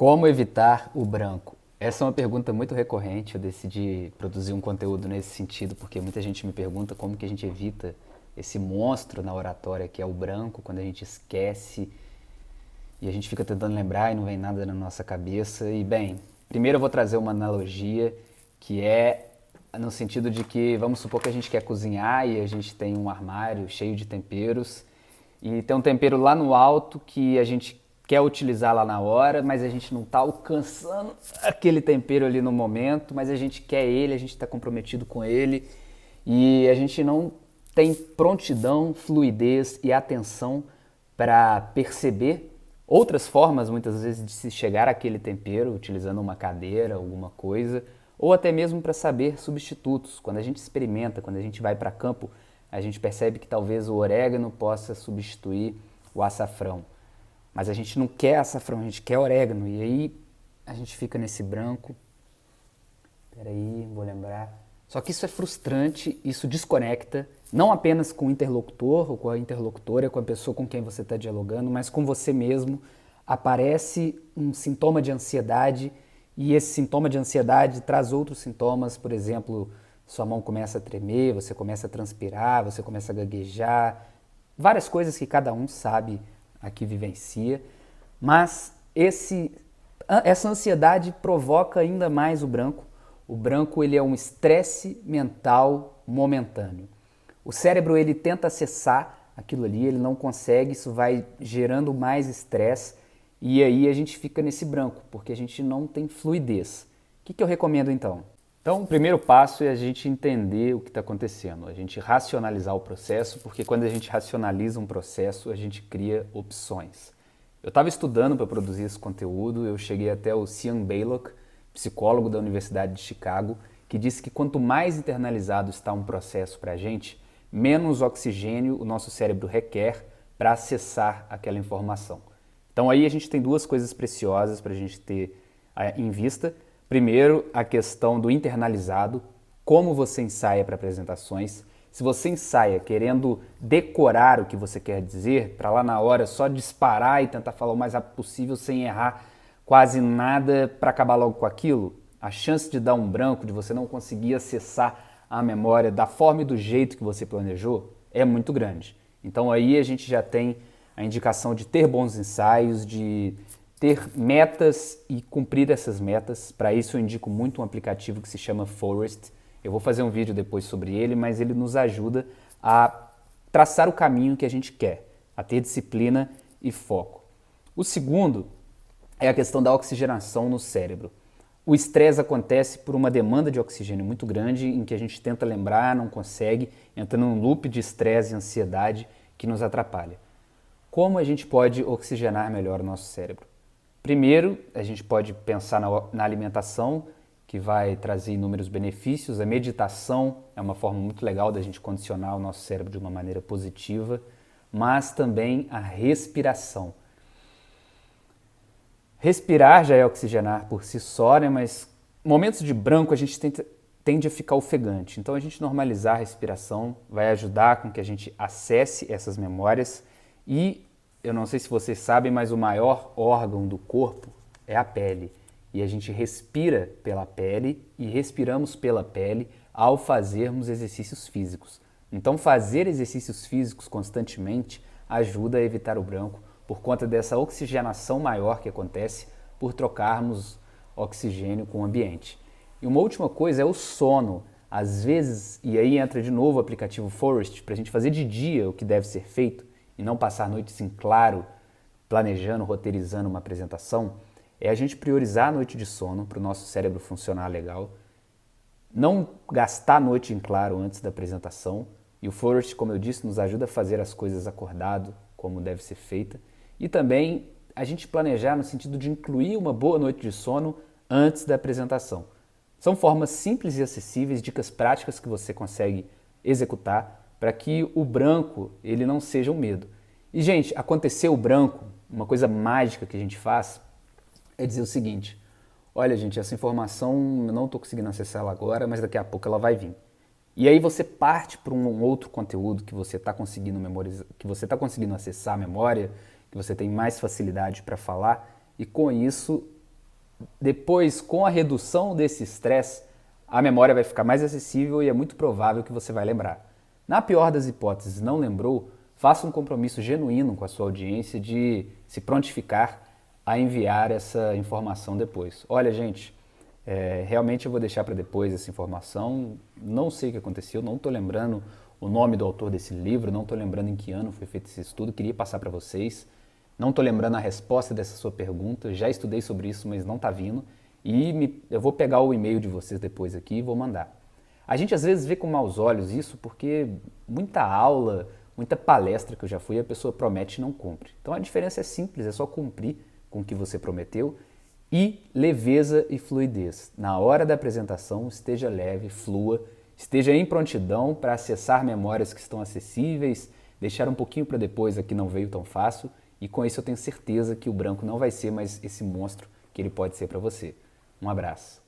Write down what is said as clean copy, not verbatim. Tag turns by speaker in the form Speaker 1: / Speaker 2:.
Speaker 1: Como evitar o branco? Essa é uma pergunta muito recorrente. Eu decidi produzir um conteúdo nesse sentido porque muita gente me pergunta como que a gente evita esse monstro na oratória que é o branco, quando a gente esquece e a gente fica tentando lembrar e não vem nada na nossa cabeça. E bem, primeiro eu vou trazer uma analogia que é no sentido de que vamos supor que a gente quer cozinhar e a gente tem um armário cheio de temperos e tem um tempero lá no alto que a gente quer utilizar lá na hora, mas a gente não está alcançando aquele tempero ali no momento, mas a gente quer ele, a gente está comprometido com ele e a gente não tem prontidão, fluidez e atenção para perceber outras formas, muitas vezes, de se chegar àquele tempero, utilizando uma cadeira, alguma coisa, ou até mesmo para saber substitutos. Quando a gente experimenta, quando a gente vai para campo, a gente percebe que talvez o orégano possa substituir o açafrão. Mas a gente não quer açafrão, a gente quer orégano. E aí a gente fica nesse branco. Peraí, vou lembrar. Só que isso é frustrante, isso desconecta, não apenas com o interlocutor ou com a interlocutora, com a pessoa com quem você está dialogando, mas com você mesmo. Aparece um sintoma de ansiedade e esse sintoma de ansiedade traz outros sintomas, por exemplo, sua mão começa a tremer, você começa a transpirar, você começa a gaguejar, várias coisas que cada um sabe aqui vivencia, mas essa ansiedade provoca ainda mais o branco. O branco ele é um estresse mental momentâneo. O cérebro ele tenta acessar aquilo ali, ele não consegue, isso vai gerando mais estresse e aí a gente fica nesse branco, porque a gente não tem fluidez. O que eu recomendo então? Então, o primeiro passo é a gente entender o que está acontecendo, a gente racionalizar o processo, porque quando a gente racionaliza um processo, a gente cria opções. Eu estava estudando para produzir esse conteúdo, eu cheguei até o Sean Blaylock, psicólogo da Universidade de Chicago, que disse que quanto mais internalizado está um processo para a gente, menos oxigênio o nosso cérebro requer para acessar aquela informação. Então aí a gente tem duas coisas preciosas para a gente ter em vista. Primeiro, a questão do internalizado, como você ensaia para apresentações. Se você ensaia querendo decorar o que você quer dizer, para lá na hora só disparar e tentar falar o mais rápido possível sem errar quase nada para acabar logo com aquilo, a chance de dar um branco, de você não conseguir acessar a memória da forma e do jeito que você planejou, é muito grande. Então aí a gente já tem a indicação de ter bons ensaios, de ter metas e cumprir essas metas. Para isso eu indico muito um aplicativo que se chama Forest. Eu vou fazer um vídeo depois sobre ele, mas ele nos ajuda a traçar o caminho que a gente quer, a ter disciplina e foco. O segundo é a questão da oxigenação no cérebro. O estresse acontece por uma demanda de oxigênio muito grande, em que a gente tenta lembrar, não consegue, entra num loop de estresse e ansiedade que nos atrapalha. Como a gente pode oxigenar melhor o nosso cérebro? Primeiro, a gente pode pensar na alimentação, que vai trazer inúmeros benefícios. A meditação é uma forma muito legal da gente condicionar o nosso cérebro de uma maneira positiva, mas também a respiração. Respirar já é oxigenar por si só, né? Mas momentos de branco a gente tende a ficar ofegante. Então a gente normalizar a respiração vai ajudar com que a gente acesse essas memórias e eu não sei se vocês sabem, mas o maior órgão do corpo é a pele. E a gente respira pela pele e respiramos pela pele ao fazermos exercícios físicos. Então fazer exercícios físicos constantemente ajuda a evitar o branco por conta dessa oxigenação maior que acontece por trocarmos oxigênio com o ambiente. E uma última coisa é o sono. Às vezes, e aí entra de novo o aplicativo Forest, para a gente fazer de dia o que deve ser feito e não passar noites em claro, planejando, roteirizando uma apresentação, é a gente priorizar a noite de sono para o nosso cérebro funcionar legal, não gastar a noite em claro antes da apresentação, e o Forest, como eu disse, nos ajuda a fazer as coisas acordado, como deve ser feita, e também a gente planejar no sentido de incluir uma boa noite de sono antes da apresentação. São formas simples e acessíveis, dicas práticas que você consegue executar para que o branco ele não seja um medo. E, gente, acontecer o branco, uma coisa mágica que a gente faz é dizer o seguinte: olha, gente, essa informação eu não estou conseguindo acessar ela agora, mas daqui a pouco ela vai vir. E aí você parte para um outro conteúdo que você está conseguindo memorizar, que você está conseguindo acessar a memória, que você tem mais facilidade para falar, e com isso Depois, com a redução desse estresse, a memória vai ficar mais acessível e é muito provável que você vai lembrar. Na pior das hipóteses, não lembrou, faça um compromisso genuíno com a sua audiência de se prontificar a enviar essa informação depois. Olha, gente, realmente eu vou deixar para depois essa informação, não sei o que aconteceu, não estou lembrando o nome do autor desse livro, não estou lembrando em que ano foi feito esse estudo, queria passar para vocês. Não estou lembrando a resposta dessa sua pergunta, já estudei sobre isso, mas não está vindo. Eu vou pegar o e-mail de vocês depois aqui e vou mandar. A gente às vezes vê com maus olhos isso porque muita aula, muita palestra que eu já fui, a pessoa promete e não cumpre. Então a diferença é simples, é só cumprir com o que você prometeu e leveza e fluidez. Na hora da apresentação, esteja leve, flua, esteja em prontidão para acessar memórias que estão acessíveis, deixar um pouquinho para depois a que não veio tão fácil. E com isso eu tenho certeza que o branco não vai ser mais esse monstro que ele pode ser para você. Um abraço.